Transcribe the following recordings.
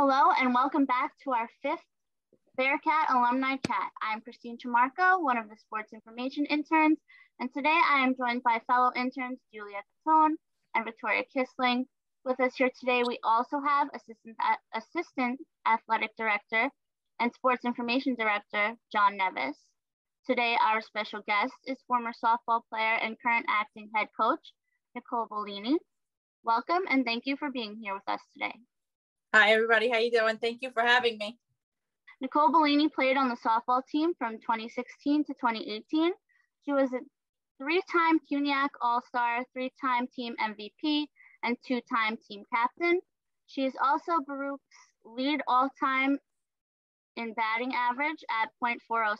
Hello and welcome back to our fifth Bearcat Alumni Chat. I'm Cristine Trimarco, one of the sports information interns, and today I am joined by fellow interns Julia Catone and Victoria Kissling. With us here today, we also have Assistant Athletic Director and Sports Information Director John Nevis. Today, our special guest is former softball player and current acting head coach, Nicole Bellini. Welcome and thank you for being here with us today. Hi, everybody. How you doing? Thank you for having me. Nicole Bellini played on the softball team from 2016 to 2018. She was a three-time CUNYAC All-Star, three-time team MVP, and two-time team captain. She is also Baruch's lead all-time in batting average at .406,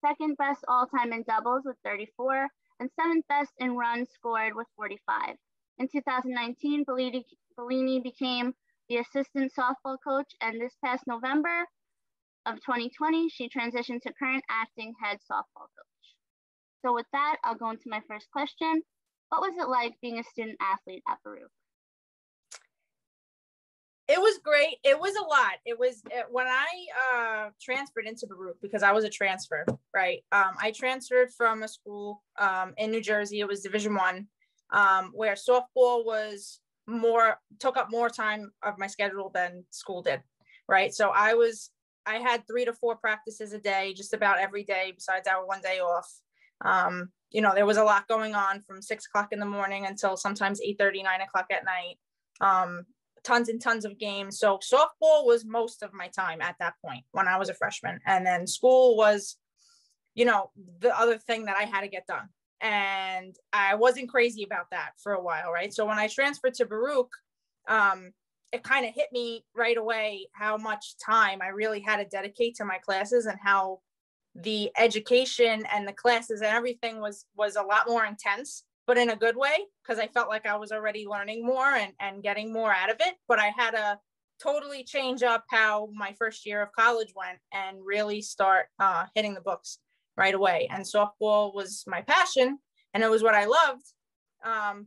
second best all-time in doubles with 34, and seventh best in runs scored with 45. In 2019, Bellini became the assistant softball coach, and this past November of 2020, she transitioned to current acting head softball coach. So with that, I'll go into my first question. What was it like being a student athlete at Baruch? It was great. It was a lot. It was when I transferred into Baruch, because I was a transfer, right? I transferred from a school in New Jersey. It was Division I, where softball took up more time of my schedule than school did, right? So I had 3 to 4 practices a day, just about every day, besides our one day off. There was a lot going on from 6 o'clock in the morning until sometimes 8:30, 9 o'clock at night. Tons and tons of games. So softball was most of my time at that point when I was a freshman. And then school was, the other thing that I had to get done. And I wasn't crazy about that for a while, right? So when I transferred to Baruch, it kind of hit me right away how much time I really had to dedicate to my classes, and how the education and the classes and everything was a lot more intense, but in a good way, because I felt like I was already learning more and getting more out of it. But I had to totally change up how my first year of college went and really start hitting the books right away. And softball was my passion and it was what I loved.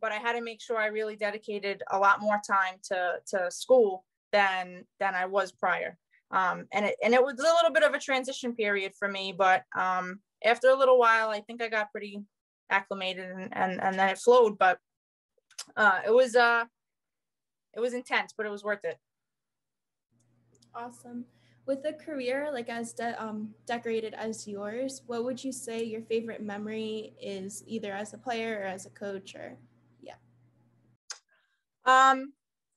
But I had to make sure I really dedicated a lot more time to school than I was prior. And it was a little bit of a transition period for me, but after a little while, I think I got pretty acclimated and then it flowed. But it was intense, but it was worth it. Awesome. With a career like as decorated as yours, what would you say your favorite memory is, either as a player or as a coach? Or as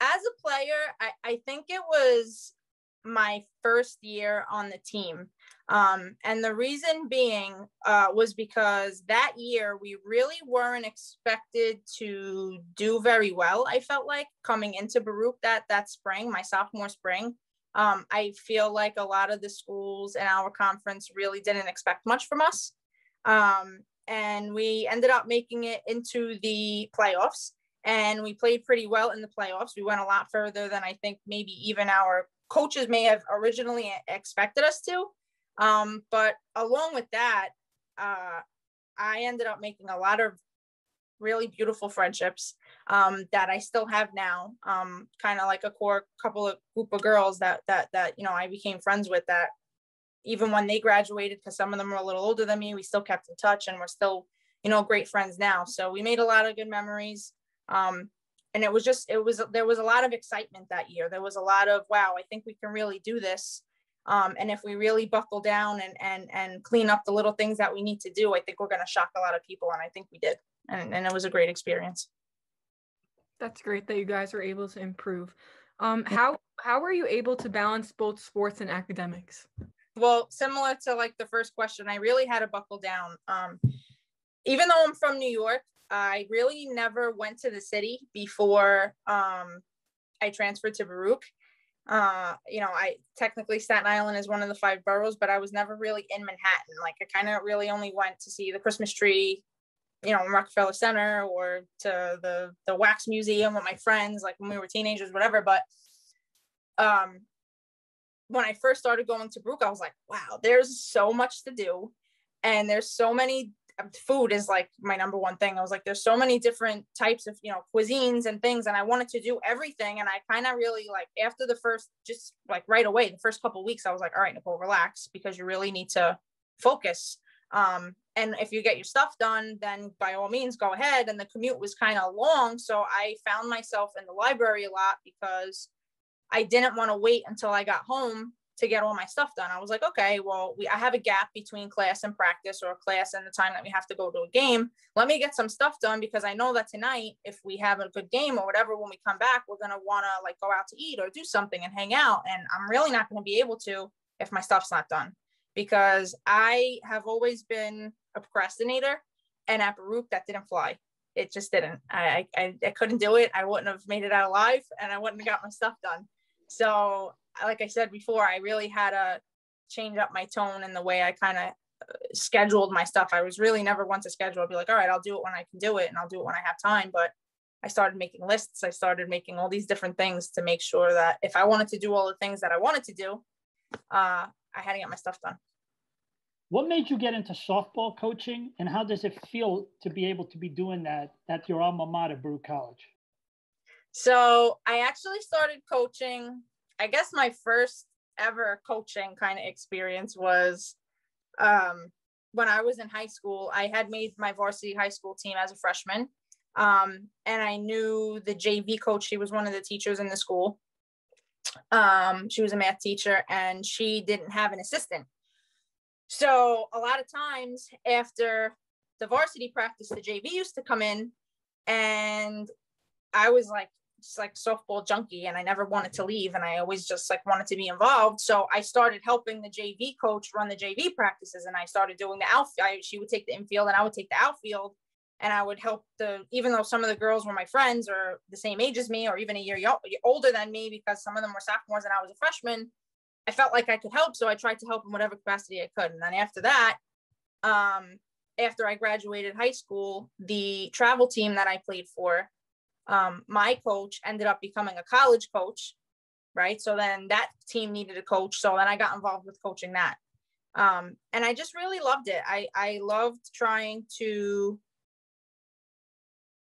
a player, I think it was my first year on the team. And the reason being was because that year we really weren't expected to do very well. I felt like coming into Baruch that spring, my sophomore spring. I feel like a lot of the schools in our conference really didn't expect much from us. And we ended up making it into the playoffs, and we played pretty well in the playoffs. We went a lot further than I think maybe even our coaches may have originally expected us to. But along with that, I ended up making a lot of really beautiful friendships that I still have now, kind of like a core group of girls that I became friends with, that even when they graduated, because some of them were a little older than me, we still kept in touch and we're still, great friends now. So we made a lot of good memories. And there was a lot of excitement that year. There was a lot of, wow, I think we can really do this. And if we really buckle down and clean up the little things that we need to do, I think we're going to shock a lot of people. And I think we did. And it was a great experience. That's great that you guys were able to improve. How were you able to balance both sports and academics? Well, similar to like the first question, I really had to buckle down. Even though I'm from New York, I really never went to the city before I transferred to Baruch. I technically, Staten Island is one of the 5 boroughs, but I was never really in Manhattan. Like I kind of really only went to see the Christmas tree, in Rockefeller Center, or to the Wax Museum with my friends, like when we were teenagers, whatever. But when I first started going to Baruch, I was like, wow, there's so much to do. And there's so many food is like my number one thing. I was like, there's so many different types of, you know, cuisines and things. And I wanted to do everything. And I kind of really like after the first, just like right away, the first couple of weeks, I was like, all right, Nicole, relax, because you really need to focus. And if you get your stuff done, then by all means go ahead. And the commute was kind of long. So I found myself in the library a lot because I didn't want to wait until I got home to get all my stuff done. I was like, okay, well, I have a gap between class and practice, or class and the time that we have to go to a game. Let me get some stuff done, because I know that tonight, if we have a good game or whatever, when we come back, we're going to want to like go out to eat or do something and hang out. And I'm really not going to be able to if my stuff's not done, because I have always been a procrastinator, and at Baruch that didn't fly. It just didn't. I couldn't do it. I wouldn't have made it out alive, and I wouldn't have got my stuff done. So like I said before, I really had to change up my tone and the way I kind of scheduled my stuff. I was really never one to schedule. I'd be like, all right, I'll do it when I can do it, and I'll do it when I have time. But I started making lists. I started making all these different things to make sure that if I wanted to do all the things that I wanted to do, I had to get my stuff done. What made you get into softball coaching, and how does it feel to be able to be doing that at your alma mater, Baruch College? So I actually started coaching, I guess my first ever coaching kind of experience was when I was in high school. I had made my varsity high school team as a freshman. And I knew the JV coach. She was one of the teachers in the school. She was a math teacher, and she didn't have an assistant. So a lot of times after the varsity practice, the JV used to come in, and I was like, just like softball junkie, and I never wanted to leave, and I always just like wanted to be involved. So I started helping the JV coach run the JV practices, and I started doing the outfield. She would take the infield and I would take the outfield, and I would help even though some of the girls were my friends or the same age as me, or even a year older than me, because some of them were sophomores and I was a freshman, I felt like I could help. So I tried to help in whatever capacity I could. And then after that, after I graduated high school, the travel team that I played for, my coach ended up becoming a college coach, right? So then that team needed a coach. So then I got involved with coaching that. And I just really loved it. I loved trying to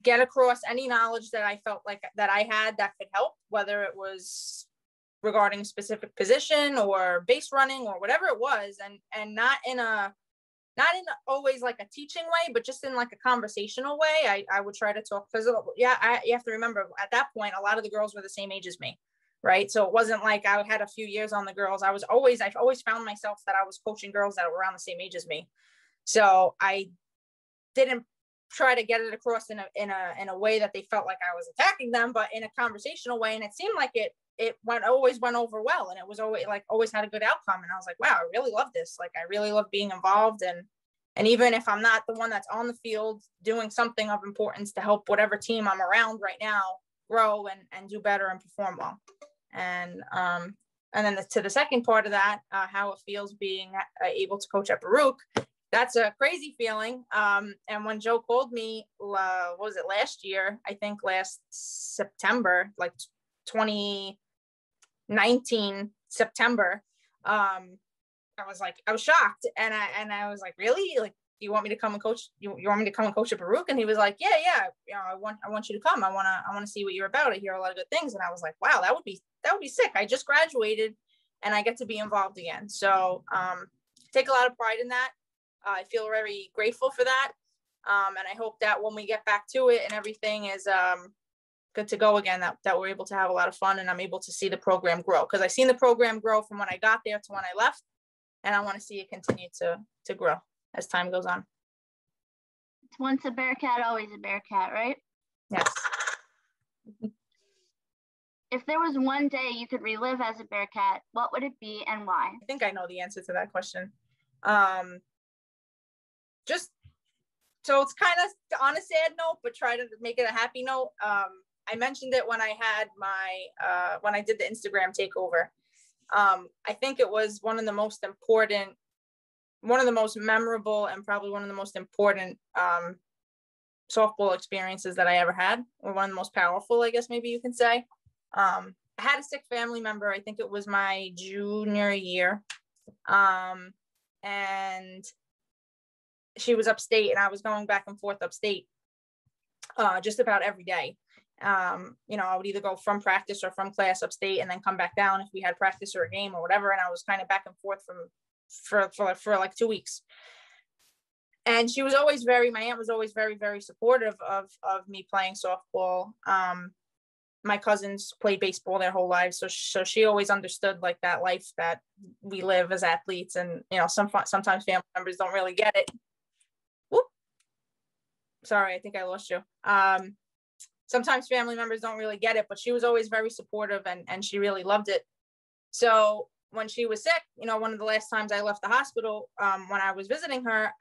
get across any knowledge that I felt like that I had that could help, whether it was regarding a specific position or base running or whatever it was. And not in always like a teaching way, but just in like a conversational way. I would try to talk, because you have to remember at that point, a lot of the girls were the same age as me. Right. So it wasn't like I had a few years on the girls. I've always found myself that I was coaching girls that were around the same age as me. So I didn't try to get it across in a way that they felt like I was attacking them, but in a conversational way. And it seemed like it always went over well. And it was always had a good outcome. And I was like, wow, I really love this. Like, I really love being involved. And even if I'm not the one that's on the field, doing something of importance to help whatever team I'm around right now grow and do better and perform well. And then to the second part of that, how it feels being able to coach at Baruch, that's a crazy feeling. And when Joe called me, what was it, last year? I think last September, like 2019 September. I was shocked, and I was like, really? Like, you want me to come and coach? You want me to come and coach at Baruch? And he was like, yeah. You know, I want you to come. I want to see what you're about. I hear a lot of good things. And I was like, wow, that would be sick. I just graduated, and I get to be involved again. So take a lot of pride in that. I feel very grateful for that. And I hope that when we get back to it and everything is good to go again, that we're able to have a lot of fun, and I'm able to see the program grow, because I've seen the program grow from when I got there to when I left, and I want to see it continue to grow as time goes on. It's once a Bearcat, always a Bearcat, right? Yes. If there was one day you could relive as a Bearcat, what would it be and why? I think I know the answer to that question. Just so it's kind of on a sad note, but try to make it a happy note. I mentioned it when I had when I did the Instagram takeover. I think it was one of the most memorable, and probably one of the most important softball experiences that I ever had, or one of the most powerful, I guess maybe you can say. I had a sick family member. I think it was my junior year. And she was upstate and I was going back and forth upstate just about every day. You know, I would either go from practice or from class upstate and then come back down if we had practice or a game or whatever. And I was kind of back and forth for like 2 weeks. And she was always my aunt was always very, very supportive of me playing softball. My cousins played baseball their whole lives. So she always understood like that life that we live as athletes. And, you know, sometimes family members don't really get it. Whoop. Sorry, I think I lost you. Sometimes family members don't really get it, but she was always very supportive and she really loved it. So when she was sick, you know, one of the last times I left the hospital, when I was visiting her,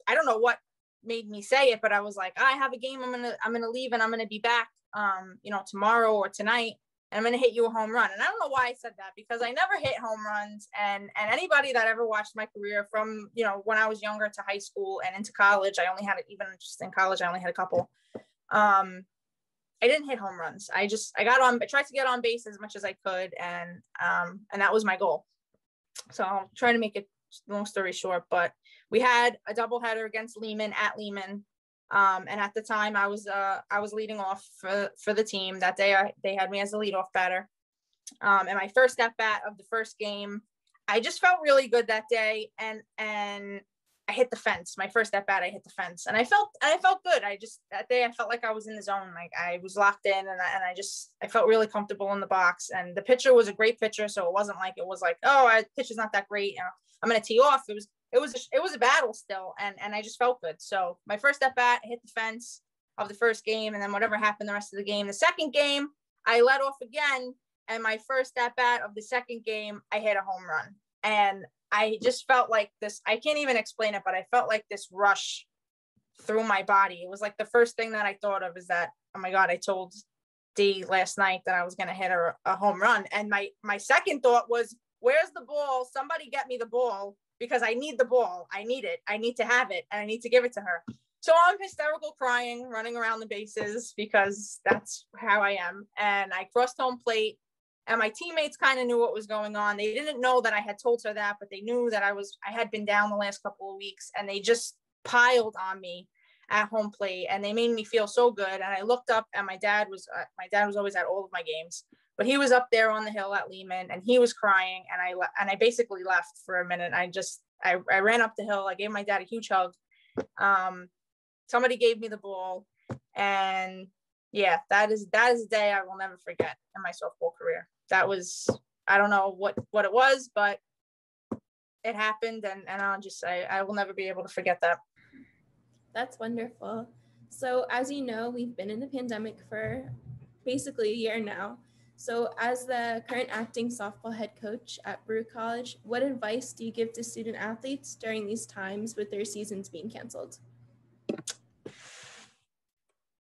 I don't know what made me say it, but I was like, I have a game. I'm going to leave and I'm going to be back, you know, tomorrow or tonight. And I'm going to hit you a home run. And I don't know why I said that, because I never hit home runs. And anybody that ever watched my career from, you know, when I was younger to high school and into college, I only had it, even just in college, I only had a couple. I didn't hit home runs. I tried to get on base as much as I could. And that was my goal. So I'll try to make it long story short, but we had a doubleheader against Lehman at Lehman. And at the time I was leading off for the team that day. They had me as a leadoff batter. And my first at bat of the first game, I just felt really good that day. And I hit the fence. My first at bat, I hit the fence, and I felt good. That day I felt like I was in the zone. Like I was locked in, and I felt really comfortable in the box. And the pitcher was a great pitcher, so it wasn't like oh, pitcher's not that great. You know, I'm gonna tee off. It was a battle still, and I just felt good. So my first at bat, I hit the fence of the first game, and then whatever happened the rest of the game. The second game, I led off again, and my first at bat of the second game, I hit a home run, and I just felt like this, I can't even explain it, but I felt like this rush through my body. It was like the first thing that I thought of is that, oh my God, I told Dee last night that I was going to hit a home run. And my second thought was, where's the ball? Somebody get me the ball, because I need the ball. I need it. I need to have it, and I need to give it to her. So I'm hysterical crying, running around the bases, because that's how I am. And I crossed home plate. And my teammates kind of knew what was going on. They didn't know that I had told her that, but they knew that I had been down the last couple of weeks, and they just piled on me at home plate, and they made me feel so good. And I looked up, and my dad was always at all of my games, but he was up there on the hill at Lehman, and he was crying. And I basically left for a minute. I ran up the hill. I gave my dad a huge hug. Somebody gave me the ball, and yeah, that is a day I will never forget in my softball career. That was, I don't know what it was, but it happened, and I'll just say I will never be able to forget that. That's wonderful. So as you know, we've been in the pandemic for basically a year now. So as the current acting softball head coach at Baruch College, what advice do you give to student athletes during these times with their seasons being canceled?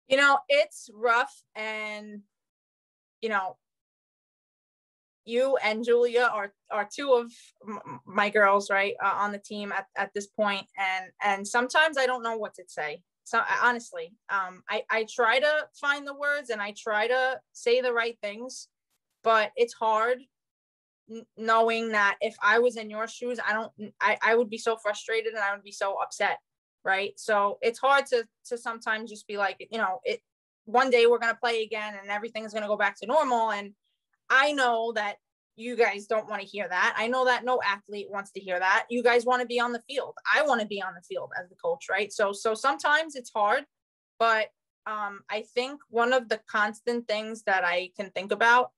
You know, it's rough, and, you know, you and Julia are two of my girls, right, on the team at this point. And sometimes I don't know what to say. So honestly, I try to find the words, and I try to say the right things, but it's hard knowing that if I was in your shoes, I would be so frustrated, and I would be so upset. Right. So it's hard to sometimes just be like, you know, one day we're going to play again and everything's going to go back to normal. And I know that you guys don't want to hear that. I know that no athlete wants to hear that. You guys want to be on the field. I want to be on the field as the coach. Right. So sometimes it's hard, but I think one of the constant things that I can think about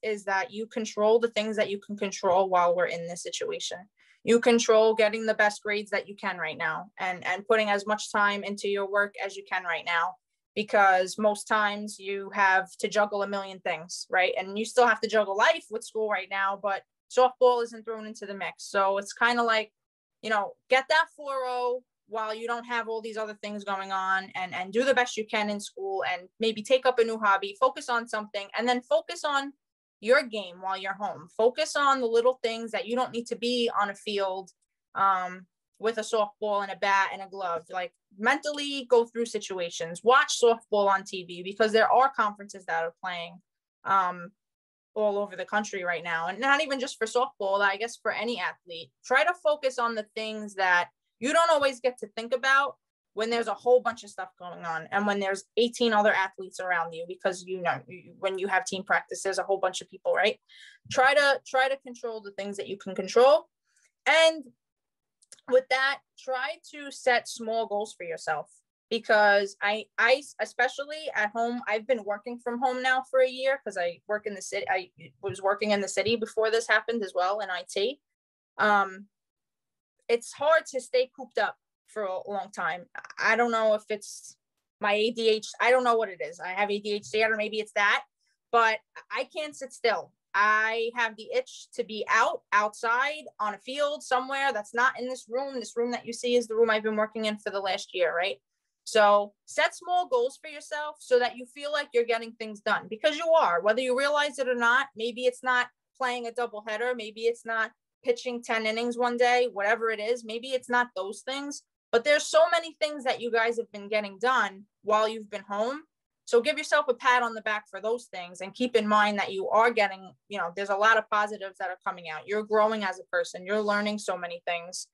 is that you control the things that you can control while we're in this situation. You control getting the best grades that you can right now, and putting as much time into your work as you can right now, because most times you have to juggle a million things, right? And you still have to juggle life with school right now, but softball isn't thrown into the mix. So it's kind of like, you know, get that 4.0 while you don't have all these other things going on, and do the best you can in school, and maybe take up a new hobby, focus on something, and then focus on your game while you're home. Focus on the little things that you don't need to be on a field with a softball and a bat and a glove. Like, mentally go through situations, watch softball on TV, because there are conferences that are playing all over the country right now. And not even just for softball, I guess for any athlete. Try to focus on the things that you don't always get to think about when there's a whole bunch of stuff going on and when there's 18 other athletes around you, because when you have team practice, there's a whole bunch of people, right? Try to control the things that you can control. And with that, try to set small goals for yourself, because I especially at home, I've been working from home now for a year because I work in the city. I was working in the city before this happened as well in IT. It's hard to stay cooped up for a long time. I don't know if it's my ADHD. I don't know what it is. I have ADHD, or maybe it's that, but I can't sit still. I have the itch to be outside on a field somewhere that's not in this room. This room that you see is the room I've been working in for the last year, right? So set small goals for yourself so that you feel like you're getting things done, because you are, whether you realize it or not. Maybe it's not playing a doubleheader. Maybe it's not pitching 10 innings one day, whatever it is. Maybe it's not those things, but there's so many things that you guys have been getting done while you've been home. So give yourself a pat on the back for those things, and keep in mind that you are getting, there's a lot of positives that are coming out. You're growing as a person. You're learning so many things,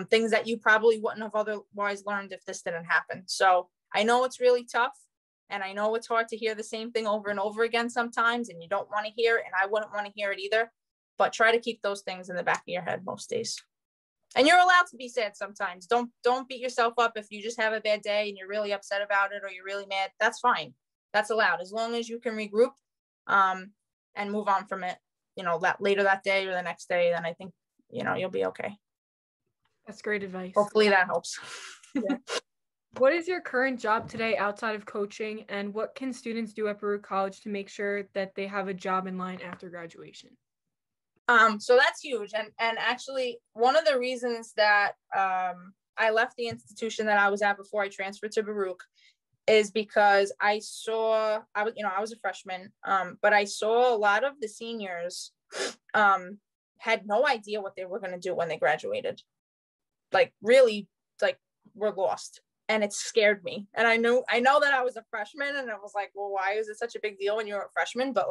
things that you probably wouldn't have otherwise learned if this didn't happen. So I know it's really tough, and I know it's hard to hear the same thing over and over again sometimes, and you don't want to hear it, and I wouldn't want to hear it either, but try to keep those things in the back of your head most days. And you're allowed to be sad sometimes. Don't beat yourself up if you just have a bad day and you're really upset about it, or you're really mad. That's fine. That's allowed, as long as you can regroup and move on from it, later that day or the next day. Then I think, you'll be okay. That's great advice. Hopefully that helps. Yeah. What is your current job today outside of coaching, and what can students do at Baruch College to make sure that they have a job in line after graduation? So that's huge. And actually one of the reasons that I left the institution that I was at before I transferred to Baruch is because I was a freshman, but I saw a lot of the seniors had no idea what they were going to do when they graduated. Really were lost. And it scared me. And I know that I was a freshman, and I was like, well, why is it such a big deal when you're a freshman? But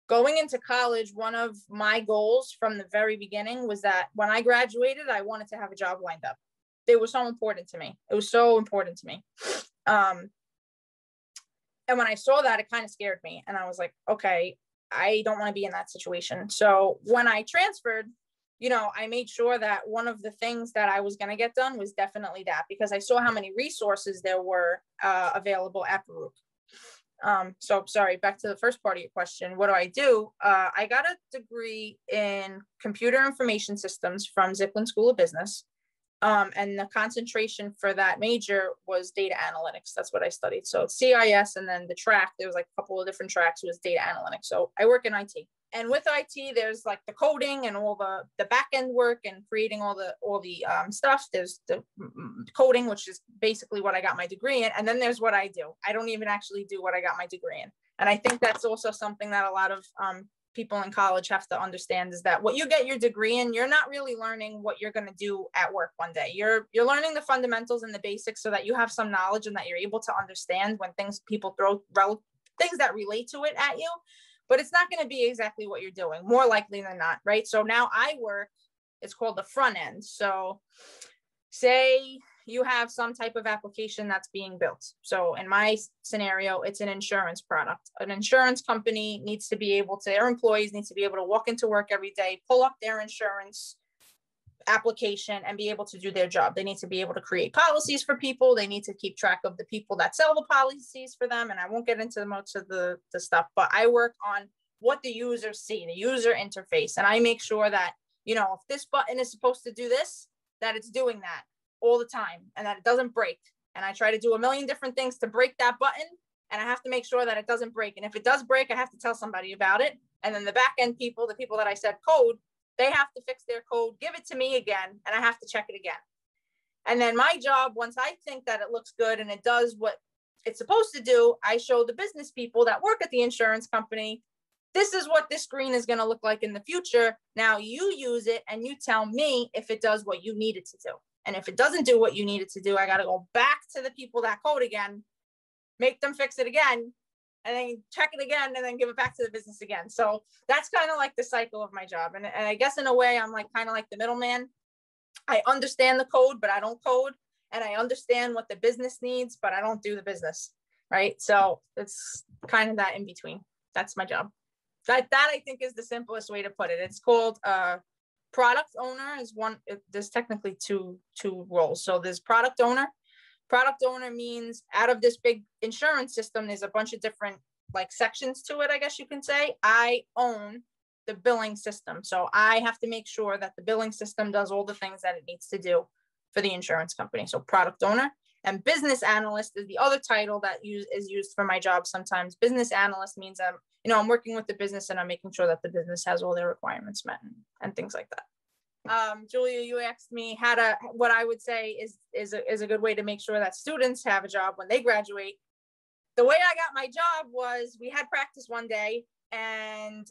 going into college, one of my goals from the very beginning was that when I graduated, I wanted to have a job lined up. It was so important to me. It was so important to me. And when I saw that, it kind of scared me. And I was like, okay, I don't want to be in that situation. So when I transferred, I made sure that one of the things that I was going to get done was definitely that, because I saw how many resources there were available at Baruch. So sorry, back to the first part of your question. What do? I got a degree in computer information systems from Zipline School of Business. And the concentration for that major was data analytics. That's what I studied. So it's CIS, and then the track, there was a couple of different tracks, was data analytics. So I work in IT. And with IT, there's the coding and all the back end work and creating all the stuff. There's the coding, which is basically what I got my degree in. And then there's what I do. I don't even actually do what I got my degree in. And I think that's also something that a lot of people in college have to understand, is that what you get your degree in, you're not really learning what you're going to do at work one day. You're learning the fundamentals and the basics so that you have some knowledge and that you're able to understand when people throw things that relate to it at you. But it's not going to be exactly what you're doing, more likely than not, right? So now I work, it's called the front end. So say you have some type of application that's being built. So in my scenario, it's an insurance product. An insurance company needs to be able to, their employees need to be able to walk into work every day, pull up their insurance application and be able to do their job. They need to be able to create policies for people. They need to keep track of the people that sell the policies for them. And I won't get into much of the stuff, but I work on what the users see, the user interface. And I make sure that, if this button is supposed to do this, that it's doing that all the time and that it doesn't break. And I try to do a million different things to break that button. And I have to make sure that it doesn't break. And if it does break, I have to tell somebody about it. And then the back end people, the people that I said code, they have to fix their code, give it to me again, and I have to check it again. And then my job, once I think that it looks good and it does what it's supposed to do, I show the business people that work at the insurance company, this is what this screen is going to look like in the future. Now you use it and you tell me if it does what you need it to do. And if it doesn't do what you need it to do, I got to go back to the people that code again, make them fix it again, and then check it again, and then give it back to the business again. So that's kind of like the cycle of my job. And I guess in a way, I'm kind of like the middleman. I understand the code, but I don't code. And I understand what the business needs, but I don't do the business, right? So it's kind of that in between. That's my job. That I think is the simplest way to put it. It's called product owner is one. There's technically two roles. So there's product owner. Product owner means out of this big insurance system, there's a bunch of different like sections to it, I guess you can say. I own the billing system. So I have to make sure that the billing system does all the things that it needs to do for the insurance company. So product owner. And business analyst is the other title that is used for my job sometimes. Business analyst means I'm working with the business and I'm making sure that the business has all their requirements met and things like that. Julia, you asked me what I would say is a good way to make sure that students have a job when they graduate. The way I got my job was we had practice one day, and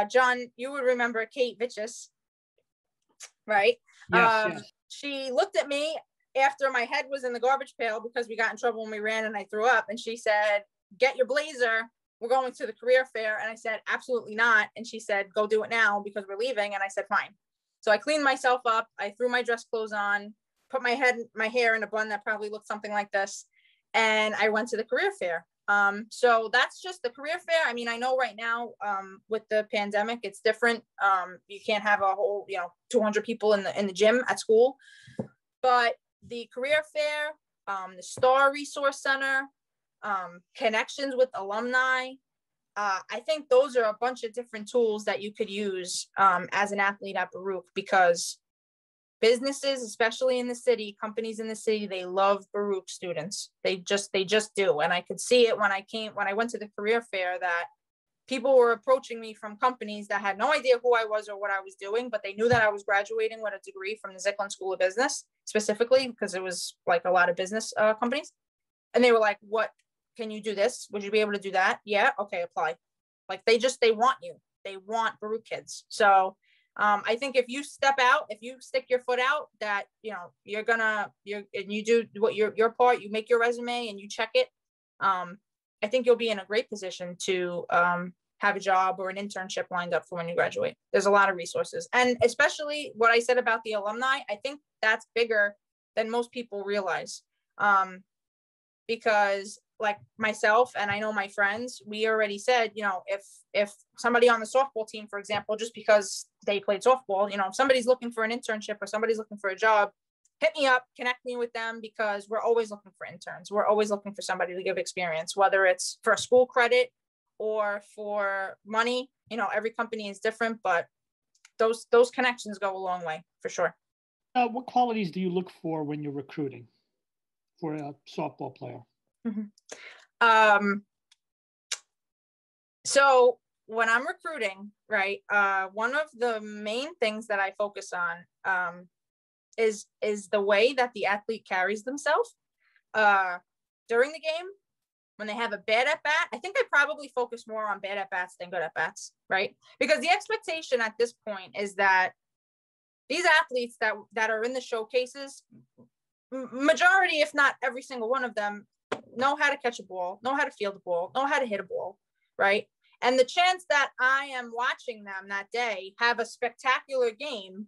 John, you would remember Kate Vitchus, right? Yes. She looked at me after my head was in the garbage pail because we got in trouble when we ran and I threw up, and she said, "Get your blazer. We're going to the career fair." And I said, "Absolutely not." And she said, "Go do it now because we're leaving." And I said, "Fine." So I cleaned myself up. I threw my dress clothes on, put my hair in a bun that probably looked something like this. And I went to the career fair. So that's just the career fair. I mean, I know right now with the pandemic, it's different. You can't have a whole, 200 people in the gym at school, but the career fair, the STAR Resource Center, connections with alumni, I think those are a bunch of different tools that you could use as an athlete at Baruch, because businesses, especially in the city, companies in the city, they love Baruch students. They just do. And I could see it when I went to the career fair, that people were approaching me from companies that had no idea who I was or what I was doing, but they knew that I was graduating with a degree from the Zicklin School of Business, specifically because it was like a lot of business companies. And they were like, "What? Can you do this? Would you be able to do that?" "Yeah." "Okay, apply." Like they want you. They want Baruch kids. So I think if you step out, if you stick your foot out, that, and you do what your part, you make your resume and you check it. I think you'll be in a great position to have a job or an internship lined up for when you graduate. There's a lot of resources. And especially what I said about the alumni, I think that's bigger than most people realize. Because like myself, and I know my friends, we already said, if somebody on the softball team, for example, just because they played softball, if somebody's looking for an internship or somebody's looking for a job, hit me up, connect me with them, because we're always looking for interns. We're always looking for somebody to give experience, whether it's for school credit or for money. Every company is different, but those connections go a long way for sure. What qualities do you look for when you're recruiting for a softball player? Mm-hmm. So when I'm recruiting, right, one of the main things that I focus on is the way that the athlete carries themselves during the game. When they have a bad at bat, I think I probably focus more on bad at bats than good at bats, right? Because the expectation at this point is that these athletes that are in the showcases, majority, if not every single one of them, know how to catch a ball, know how to field a ball, know how to hit a ball, right? And the chance that I am watching them that day have a spectacular game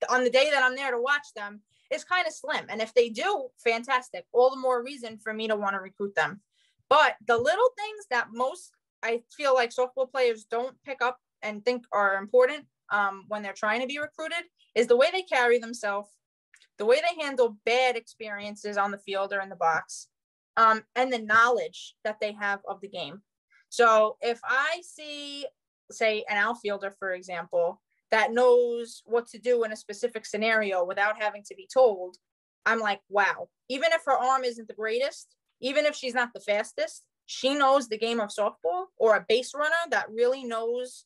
on the day that I'm there to watch them is kind of slim. And if they do, fantastic. All the more reason for me to want to recruit them. But the little things that most, I feel like, softball players don't pick up and think are important when they're trying to be recruited is the way they carry themselves, the way they handle bad experiences on the field or in the box, and the knowledge that they have of the game. So if I see, say, an outfielder, for example, that knows what to do in a specific scenario without having to be told, I'm like, wow, even if her arm isn't the greatest, even if she's not the fastest, she knows the game of softball. Or a base runner that really knows,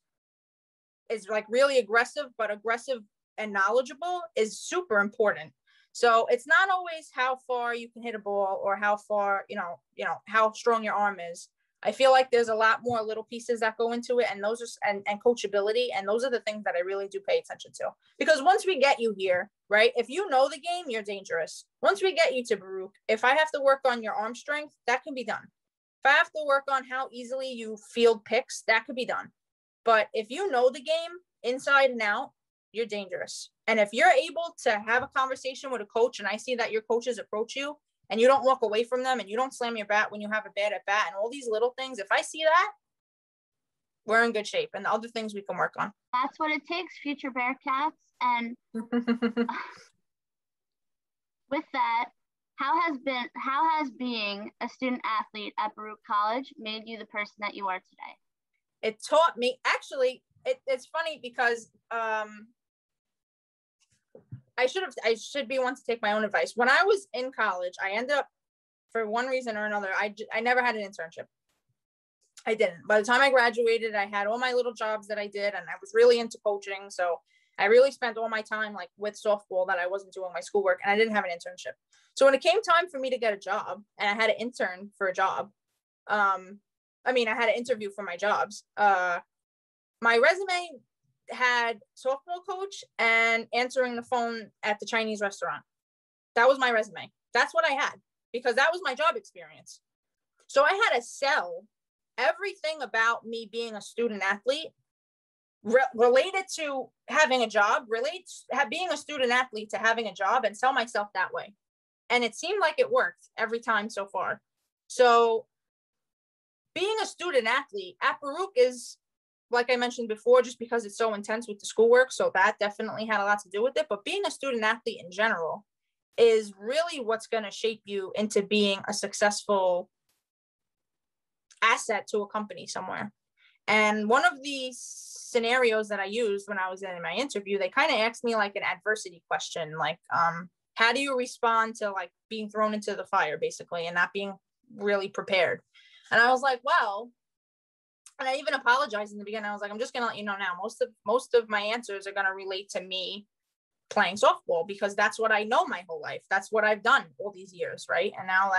is like really aggressive, but aggressive and knowledgeable is super important. So it's not always how far you can hit a ball or how far, how strong your arm is. I feel like there's a lot more little pieces that go into it, and those are and coachability, and those are the things that I really do pay attention to. Because once we get you here, right, if you know the game, you're dangerous. Once we get you to Baruch, if I have to work on your arm strength, that can be done. If I have to work on how easily you field picks, that could be done. But if you know the game inside and out, you're dangerous. And if you're able to have a conversation with a coach, and I see that your coaches approach you and you don't walk away from them and you don't slam your bat when you have a bad at bat and all these little things, if I see that, we're in good shape, and the other things we can work on. That's what it takes, future Bearcats. And with that, how has being a student athlete at Baruch College made you the person that you are today? It taught me, actually, it's funny because I should be one to take my own advice. When I was in college, I ended up, for one reason or another, I never had an internship. I didn't. By the time I graduated, I had all my little jobs that I did, and I was really into coaching. So I really spent all my time like with softball that I wasn't doing my schoolwork, and I didn't have an internship. So when it came time for me to get a job, and I had an intern for a job, I had an interview for my jobs. My resume had softball coach and answering the phone at the Chinese restaurant. That was my resume. That's what I had, because that was my job experience. So I had to sell everything about me being a student athlete related to having a job, being a student athlete to having a job, and sell myself that way. And it seemed like it worked every time so far. So being a student athlete at Baruch is, like I mentioned before, just because it's so intense with the schoolwork. So that definitely had a lot to do with it. But being a student athlete in general is really what's going to shape you into being a successful asset to a company somewhere. And one of the scenarios that I used when I was in my interview, they kind of asked me like an adversity question, like, how do you respond to like being thrown into the fire, basically, and not being really prepared? And I was like, well, and I even apologized in the beginning. I was like, I'm just going to let you know now, most of my answers are going to relate to me playing softball, because that's what I know my whole life. That's what I've done all these years. Right. And now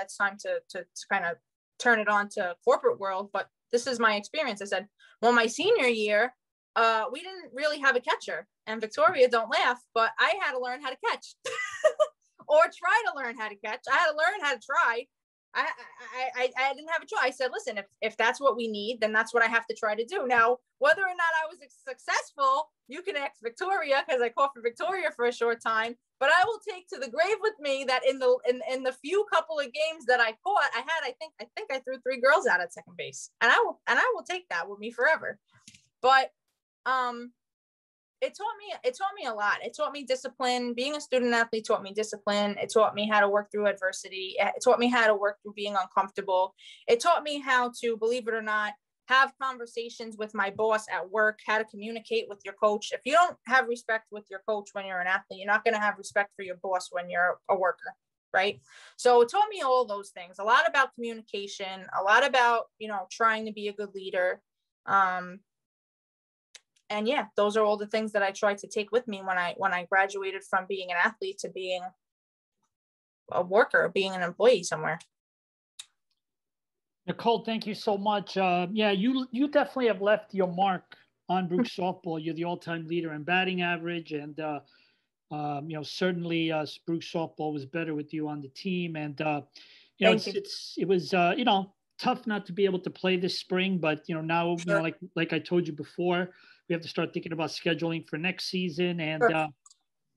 it's time to kind of turn it on to corporate world. But this is my experience. I said, well, my senior year, we didn't really have a catcher, and Victoria, don't laugh, but I had to learn how to catch or try to learn how to catch. I had to learn how to try. I didn't have a choice. I said, listen, if that's what we need, then that's what I have to try to do. Now, whether or not I was successful, you can ask Victoria, because I caught for Victoria for a short time, but I will take to the grave with me that in the few couple of games that I caught, I think I threw 3 girls out at second base, and I will take that with me forever. But it taught me a lot. It taught me discipline. Being a student athlete taught me discipline. It taught me how to work through adversity. It taught me how to work through being uncomfortable. It taught me how to, believe it or not, have conversations with my boss at work, how to communicate with your coach. If you don't have respect with your coach when you're an athlete, you're not going to have respect for your boss when you're a worker, right? So it taught me all those things, a lot about communication, a lot about, trying to be a good leader. And yeah, those are all the things that I tried to take with me when I graduated from being an athlete to being a worker, being an employee somewhere. Nicole, thank you so much. You definitely have left your mark on Baruch softball. You're the all-time leader in batting average, and certainly Baruch softball was better with you on the team. And it was tough not to be able to play this spring, but now like I told you before, we have to start thinking about scheduling for next season, and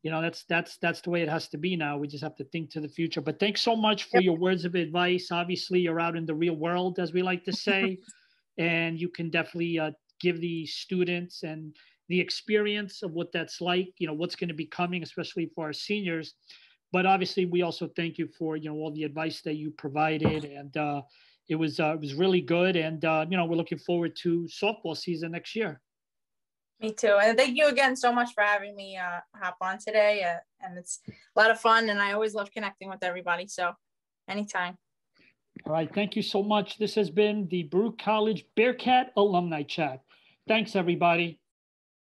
that's the way it has to be now. We just have to think to the future. But thanks so much for your words of advice. Obviously, you're out in the real world, as we like to say, and you can definitely give the students and the experience of what that's like, what's going to be coming, especially for our seniors. But obviously, we also thank you for all the advice that you provided, and it was really good. And we're looking forward to softball season next year. Me too. And thank you again so much for having me hop on today. And it's a lot of fun, and I always love connecting with everybody. So anytime. All right. Thank you so much. This has been the Baruch College Bearcat Alumni Chat. Thanks, everybody.